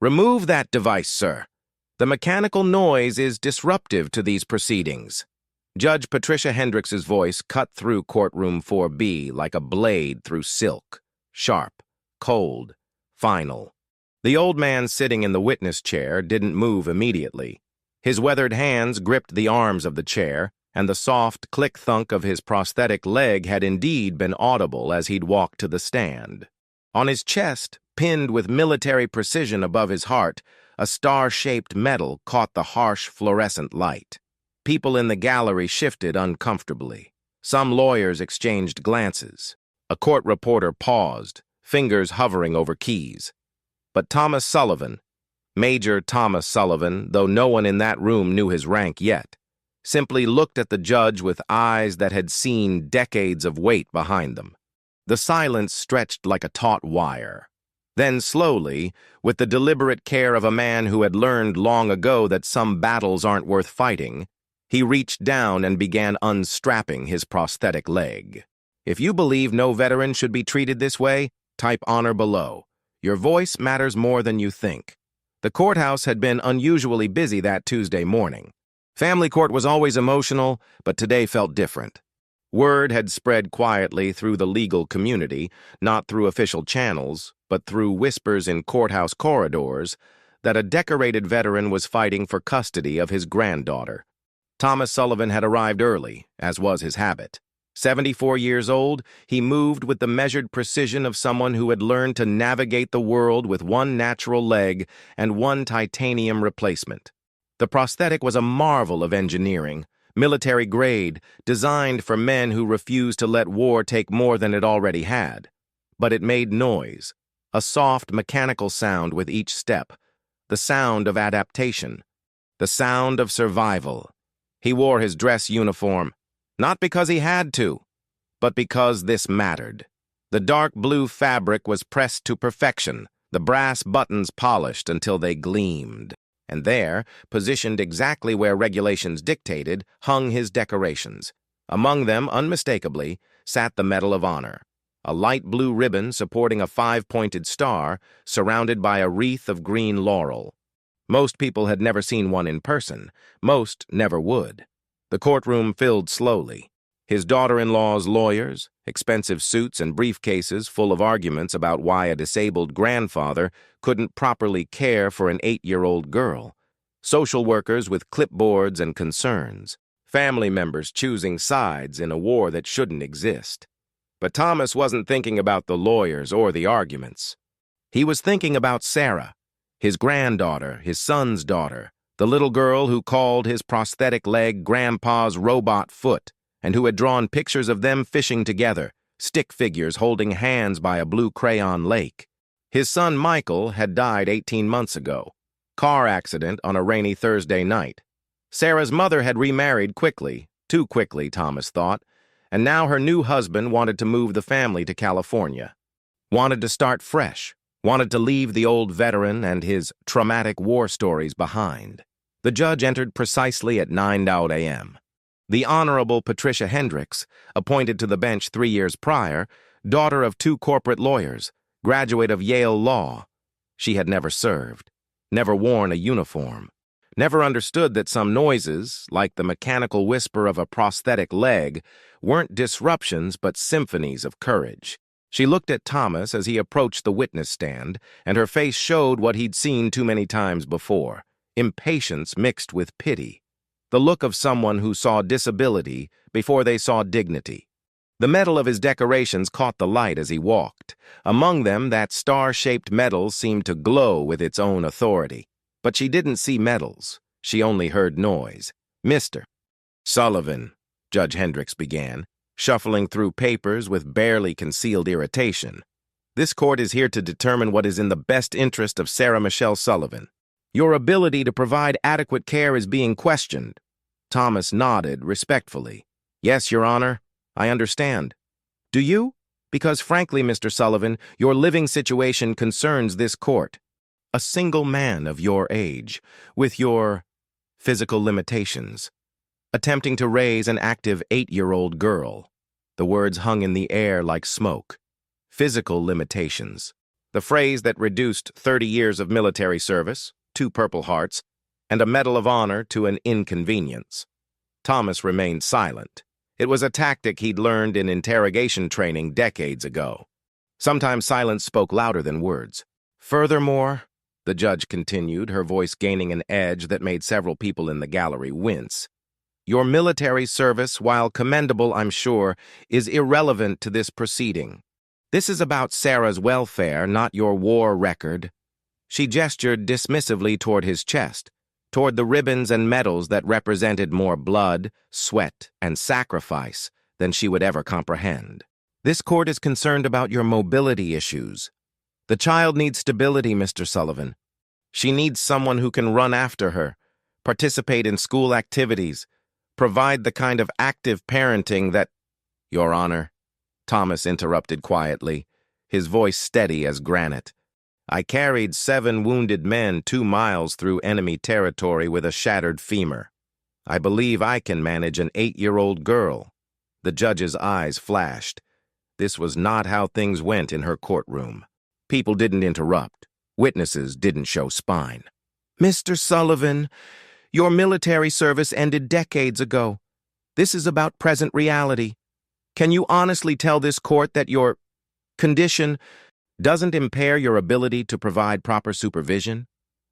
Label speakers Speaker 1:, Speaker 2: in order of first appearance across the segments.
Speaker 1: Remove that device, sir. The mechanical noise is disruptive to these proceedings. Judge Patricia Hendricks' voice cut through Courtroom 4B like a blade through silk. Sharp, cold, final. The old man sitting in the witness chair didn't move immediately. His weathered hands gripped the arms of the chair, and the soft click-thunk of his prosthetic leg had indeed been audible as he'd walked to the stand. On his chest, pinned with military precision above his heart, a star-shaped medal caught the harsh fluorescent light. People in the gallery shifted uncomfortably. Some lawyers exchanged glances. A court reporter paused, fingers hovering over keys. But Thomas Sullivan, Major Thomas Sullivan, though no one in that room knew his rank yet, simply looked at the judge with eyes that had seen decades of weight behind them. The silence stretched like a taut wire. Then slowly, with the deliberate care of a man who had learned long ago that some battles aren't worth fighting, he reached down and began unstrapping his prosthetic leg. If you believe no veteran should be treated this way, type honor below. Your voice matters more than you think. The courthouse had been unusually busy that Tuesday morning. Family court was always emotional, but today felt different. Word had spread quietly through the legal community, not through official channels, but through whispers in courthouse corridors, that a decorated veteran was fighting for custody of his granddaughter. Thomas Sullivan had arrived early, as was his habit. 74 years old, he moved with the measured precision of someone who had learned to navigate the world with one natural leg and one titanium replacement. The prosthetic was a marvel of engineering, military grade, designed for men who refused to let war take more than it already had. But it made noise, a soft mechanical sound with each step, the sound of adaptation, the sound of survival. He wore his dress uniform, not because he had to, but because this mattered. The dark blue fabric was pressed to perfection, the brass buttons polished until they gleamed. And there, positioned exactly where regulations dictated, hung his decorations. Among them, unmistakably, sat the Medal of Honor, a light blue ribbon supporting a 5-pointed star surrounded by a wreath of green laurel. Most people had never seen one in person. Most never would. The courtroom filled slowly. His daughter-in-law's lawyers, expensive suits and briefcases full of arguments about why a disabled grandfather couldn't properly care for an 8-year-old girl. Social workers with clipboards and concerns. Family members choosing sides in a war that shouldn't exist. But Thomas wasn't thinking about the lawyers or the arguments. He was thinking about Sarah, his granddaughter, his son's daughter, the little girl who called his prosthetic leg Grandpa's robot foot, and who had drawn pictures of them fishing together, stick figures holding hands by a blue crayon lake. His son Michael had died 18 months ago. Car accident on a rainy Thursday night. Sarah's mother had remarried quickly, too quickly, Thomas thought, and now her new husband wanted to move the family to California. Wanted to start fresh. Wanted to leave the old veteran and his traumatic war stories behind. The judge entered precisely at 9 a.m. The Honorable Patricia Hendricks, appointed to the bench 3 years prior, daughter of 2 corporate lawyers, graduate of Yale Law. She had never served, never worn a uniform, never understood that some noises, like the mechanical whisper of a prosthetic leg, weren't disruptions but symphonies of courage. She looked at Thomas as he approached the witness stand, and her face showed what he'd seen too many times before, impatience mixed with pity, the look of someone who saw disability before they saw dignity. The medal of his decorations caught the light as he walked. Among them, that star-shaped medal seemed to glow with its own authority. But she didn't see medals. She only heard noise. "Mr. Sullivan," Judge Hendricks began, shuffling through papers with barely concealed irritation. "This court is here to determine what is in the best interest of Sarah Michelle Sullivan. Your ability to provide adequate care is being questioned." Thomas nodded respectfully. "Yes, Your Honor, I understand." "Do you? Because frankly, Mr. Sullivan, your living situation concerns this court. A single man of your age, with your physical limitations, attempting to raise an active 8-year-old girl." The words hung in the air like smoke. Physical limitations. the phrase that reduced 30 years of military service, 2 Purple Hearts, and a Medal of Honor to an inconvenience. Thomas remained silent. It was a tactic he'd learned in interrogation training decades ago. Sometimes silence spoke louder than words. Furthermore, the judge continued, her voice gaining an edge that made several people in the gallery wince, your military service, while commendable, I'm sure, is irrelevant to this proceeding. This is about Sarah's welfare, not your war record. She gestured dismissively toward his chest, toward the ribbons and medals that represented more blood, sweat, and sacrifice than she would ever comprehend. This court is concerned about your mobility issues. The child needs stability, Mr. Sullivan. She needs someone who can run after her, participate in school activities, provide the kind of active parenting that— Your Honor, Thomas interrupted quietly, his voice steady as granite. I carried 7 wounded men 2 miles through enemy territory with a shattered femur. I believe I can manage an 8-year-old girl. The judge's eyes flashed. This was not how things went in her courtroom. People didn't interrupt. Witnesses didn't show spine. Mr. Sullivan, your military service ended decades ago. This is about present reality. Can you honestly tell this court that your condition doesn't impair your ability to provide proper supervision?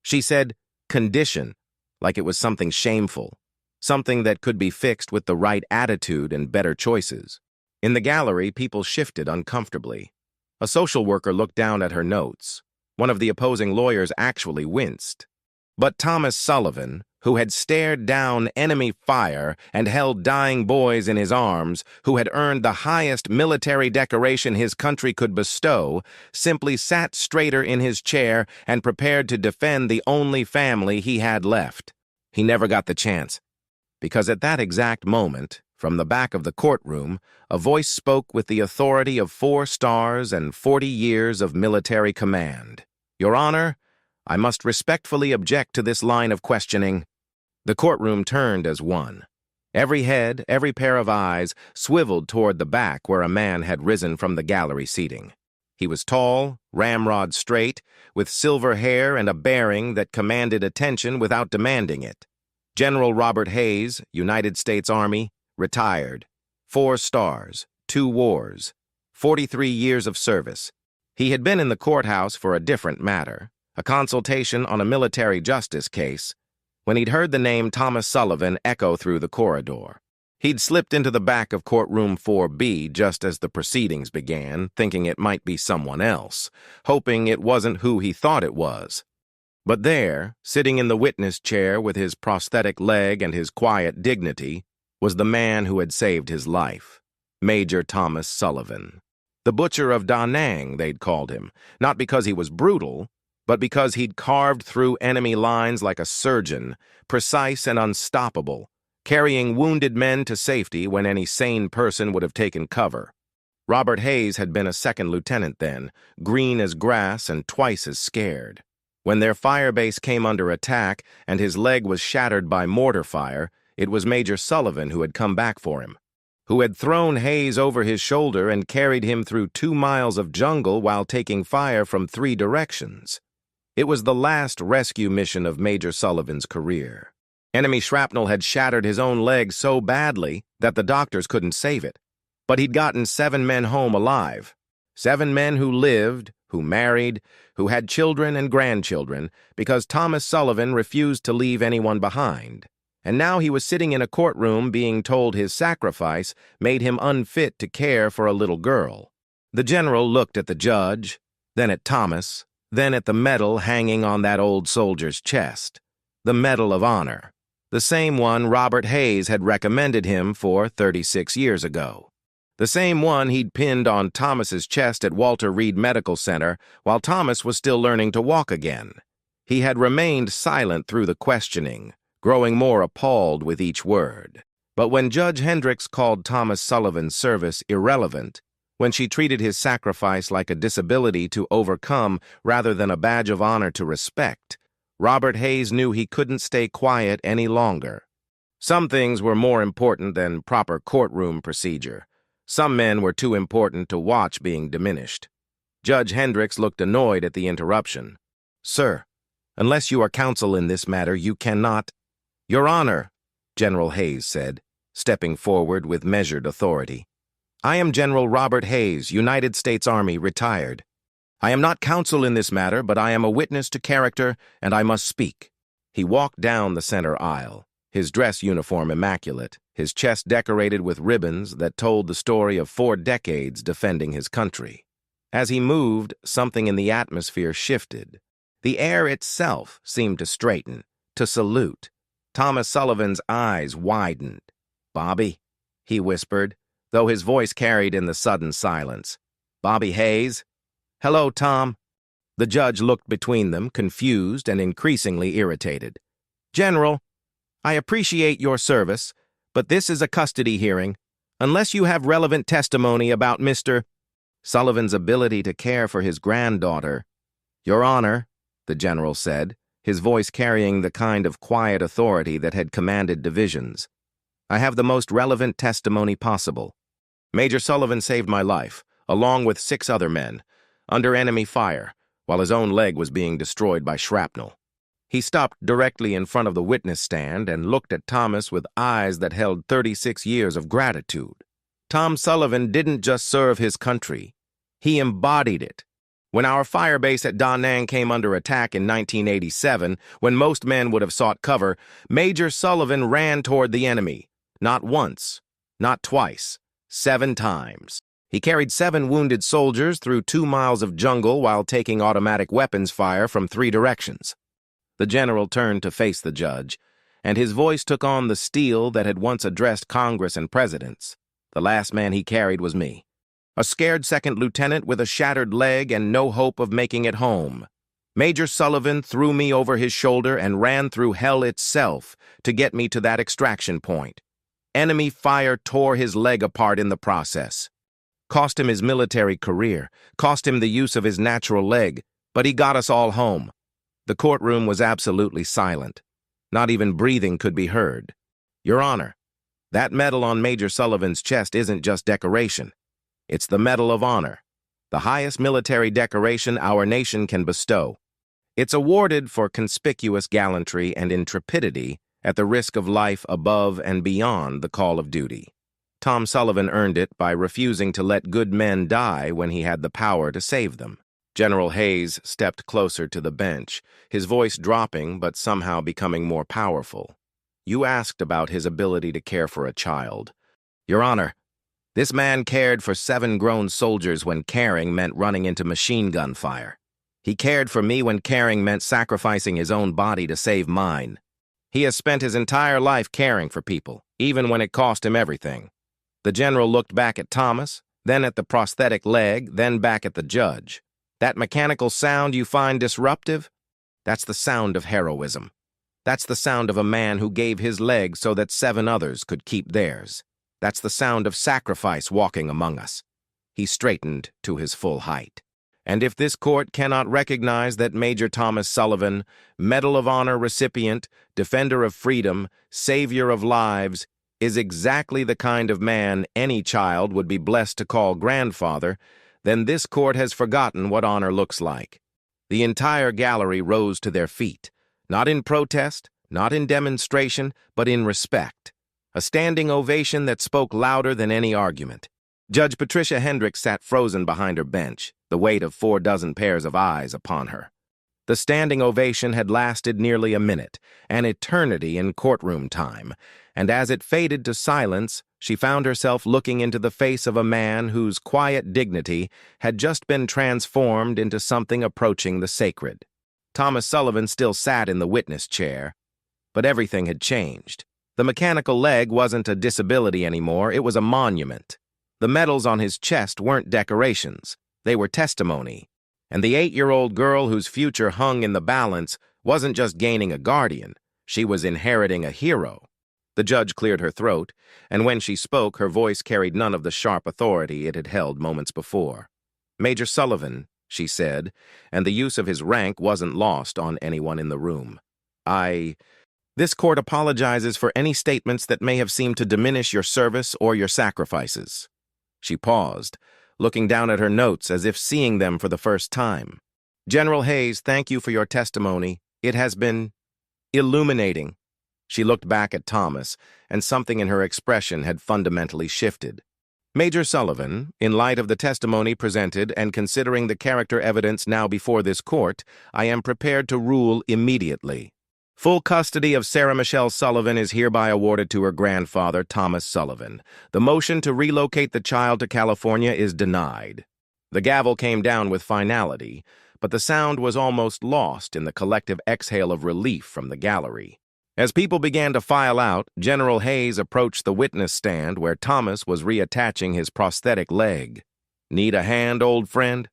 Speaker 1: She said, condition, like it was something shameful, something that could be fixed with the right attitude and better choices. In the gallery, people shifted uncomfortably. A social worker looked down at her notes. One of the opposing lawyers actually winced. But Thomas Sullivan, who had stared down enemy fire and held dying boys in his arms, who had earned the highest military decoration his country could bestow, simply sat straighter in his chair and prepared to defend the only family he had left. He never got the chance, because at that exact moment, from the back of the courtroom, a voice spoke with the authority of 4 stars and 40 years of military command. Your Honor, I must respectfully object to this line of questioning. The courtroom turned as one. Every head, every pair of eyes, swiveled toward the back where a man had risen from the gallery seating. He was tall, ramrod straight, with silver hair and a bearing that commanded attention without demanding it. General Robert Hayes, United States Army, retired. 4 stars, 2 wars, 43 years of service. He had been in the courthouse for a different matter, a consultation on a military justice case, when he'd heard the name Thomas Sullivan echo through the corridor. He'd slipped into the back of courtroom 4B just as the proceedings began, thinking it might be someone else, hoping it wasn't who he thought it was. But there, sitting in the witness chair with his prosthetic leg and his quiet dignity, was the man who had saved his life, Major Thomas Sullivan. The Butcher of Da Nang, they'd called him, not because he was brutal, but because he'd carved through enemy lines like a surgeon, precise and unstoppable, carrying wounded men to safety when any sane person would have taken cover. Robert Hayes had been a 2nd lieutenant then, green as grass and twice as scared. When their firebase came under attack and his leg was shattered by mortar fire, it was Major Sullivan who had come back for him, who had thrown Hayes over his shoulder and carried him through 2 miles of jungle while taking fire from 3 directions. It was the last rescue mission of Major Sullivan's career. Enemy shrapnel had shattered his own leg so badly that the doctors couldn't save it. But he'd gotten 7 men home alive. 7 men who lived, who married, who had children and grandchildren, because Thomas Sullivan refused to leave anyone behind. And now he was sitting in a courtroom being told his sacrifice made him unfit to care for a little girl. The general looked at the judge, then at Thomas, then at the medal hanging on that old soldier's chest. The Medal of Honor, the same one Robert Hayes had recommended him for 36 years ago. The same one he'd pinned on Thomas's chest at Walter Reed Medical Center while Thomas was still learning to walk again. He had remained silent through the questioning, growing more appalled with each word. But when Judge Hendricks called Thomas Sullivan's service irrelevant, when she treated his sacrifice like a disability to overcome rather than a badge of honor to respect, Robert Hayes knew he couldn't stay quiet any longer. Some things were more important than proper courtroom procedure. Some men were too important to watch being diminished. Judge Hendricks looked annoyed at the interruption. "Sir, unless you are counsel in this matter, you cannot—" "Your Honor," General Hayes said, stepping forward with measured authority. "I am General Robert Hayes, United States Army, retired. I am not counsel in this matter, but I am a witness to character, and I must speak." He walked down the center aisle, his dress uniform immaculate, his chest decorated with ribbons that told the story of 4 decades defending his country. As he moved, something in the atmosphere shifted. The air itself seemed to straighten, to salute. Thomas Sullivan's eyes widened. "Bobby," he whispered, though his voice carried in the sudden silence. "Bobby Hayes?" "Hello, Tom." The judge looked between them, confused and increasingly irritated. "General, I appreciate your service, but this is a custody hearing. Unless you have relevant testimony about Mr. Sullivan's ability to care for his granddaughter—" "Your Honor," the general said, his voice carrying the kind of quiet authority that had commanded divisions. "I have the most relevant testimony possible. Major Sullivan saved my life, along with 6 other men, under enemy fire, while his own leg was being destroyed by shrapnel." He stopped directly in front of the witness stand and looked at Thomas with eyes that held 36 years of gratitude. Tom Sullivan didn't just serve his country. He embodied it. When our firebase at Da Nang came under attack in 1987, when most men would have sought cover, Major Sullivan ran toward the enemy. Not once, not twice, 7 times. He carried 7 wounded soldiers through 2 miles of jungle while taking automatic weapons fire from 3 directions. The general turned to face the judge, and his voice took on the steel that had once addressed Congress and presidents. The last man he carried was me. A scared second lieutenant with a shattered leg and no hope of making it home. Major Sullivan threw me over his shoulder and ran through hell itself to get me to that extraction point. Enemy fire tore his leg apart in the process. Cost him his military career, cost him the use of his natural leg, but he got us all home. The courtroom was absolutely silent. Not even breathing could be heard. "Your Honor, that medal on Major Sullivan's chest isn't just decoration. It's the Medal of Honor, the highest military decoration our nation can bestow. It's awarded for conspicuous gallantry and intrepidity at the risk of life above and beyond the call of duty. Tom Sullivan earned it by refusing to let good men die when he had the power to save them." General Hayes stepped closer to the bench, his voice dropping but somehow becoming more powerful. "You asked about his ability to care for a child. Your Honor, this man cared for 7 grown soldiers when caring meant running into machine gun fire. He cared for me when caring meant sacrificing his own body to save mine. He has spent his entire life caring for people, even when it cost him everything." The general looked back at Thomas, then at the prosthetic leg, then back at the judge. "That mechanical sound you find disruptive? That's the sound of heroism. That's the sound of a man who gave his leg so that 7 others could keep theirs. That's the sound of sacrifice walking among us." He straightened to his full height. "And if this court cannot recognize that Major Thomas Sullivan, Medal of Honor recipient, defender of freedom, savior of lives, is exactly the kind of man any child would be blessed to call grandfather, then this court has forgotten what honor looks like." The entire gallery rose to their feet, not in protest, not in demonstration, but in respect. A standing ovation that spoke louder than any argument. Judge Patricia Hendricks sat frozen behind her bench, the weight of 4 dozen pairs of eyes upon her. The standing ovation had lasted nearly a minute, an eternity in courtroom time, and as it faded to silence, she found herself looking into the face of a man whose quiet dignity had just been transformed into something approaching the sacred. Thomas Sullivan still sat in the witness chair, but everything had changed. The mechanical leg wasn't a disability anymore, it was a monument. The medals on his chest weren't decorations, they were testimony. And the 8-year-old girl whose future hung in the balance wasn't just gaining a guardian, she was inheriting a hero. The judge cleared her throat, and when she spoke, her voice carried none of the sharp authority it had held moments before. "Major Sullivan," she said, and the use of his rank wasn't lost on anyone in the room. This court apologizes for any statements that may have seemed to diminish your service or your sacrifices." She paused, looking down at her notes as if seeing them for the first time. "General Hayes, thank you for your testimony. It has been illuminating." She looked back at Thomas, and something in her expression had fundamentally shifted. "Major Sullivan, in light of the testimony presented and considering the character evidence now before this court, I am prepared to rule immediately. Full custody of Sarah Michelle Sullivan is hereby awarded to her grandfather, Thomas Sullivan. The motion to relocate the child to California is denied." The gavel came down with finality, but the sound was almost lost in the collective exhale of relief from the gallery. As people began to file out, General Hayes approached the witness stand where Thomas was reattaching his prosthetic leg. "Need a hand, old friend?"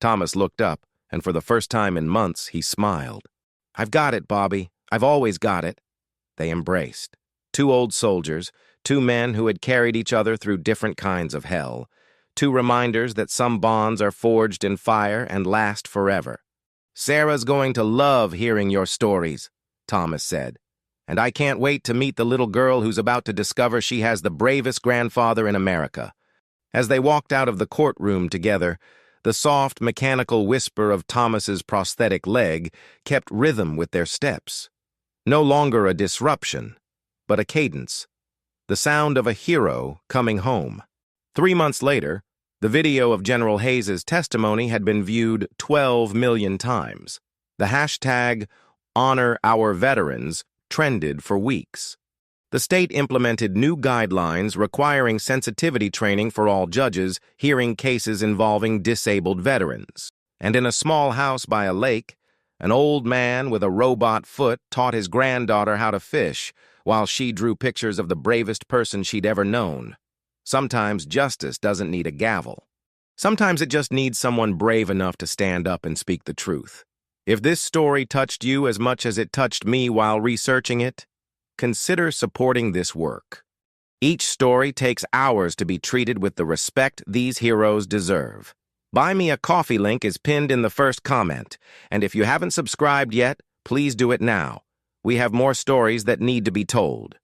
Speaker 1: Thomas looked up, and for the first time in months, he smiled. "I've got it, Bobby. I've always got it." They embraced. Two old soldiers, two men who had carried each other through different kinds of hell. Two reminders that some bonds are forged in fire and last forever. "Sarah's going to love hearing your stories," Thomas said. "And I can't wait to meet the little girl who's about to discover she has the bravest grandfather in America." As they walked out of the courtroom together, the soft, mechanical whisper of Thomas's prosthetic leg kept rhythm with their steps. No longer a disruption, but a cadence. The sound of a hero coming home. 3 months later, the video of General Hayes's testimony had been viewed 12 million times. The hashtag #HonorOurVeterans trended for weeks. The state implemented new guidelines requiring sensitivity training for all judges hearing cases involving disabled veterans. And in a small house by a lake, an old man with a robot foot taught his granddaughter how to fish while she drew pictures of the bravest person she'd ever known. Sometimes justice doesn't need a gavel. Sometimes it just needs someone brave enough to stand up and speak the truth. If this story touched you as much as it touched me while researching it, consider supporting this work. Each story takes hours to be treated with the respect these heroes deserve. Buy Me a Coffee link is pinned in the first comment, and if you haven't subscribed yet, please do it now. We have more stories that need to be told.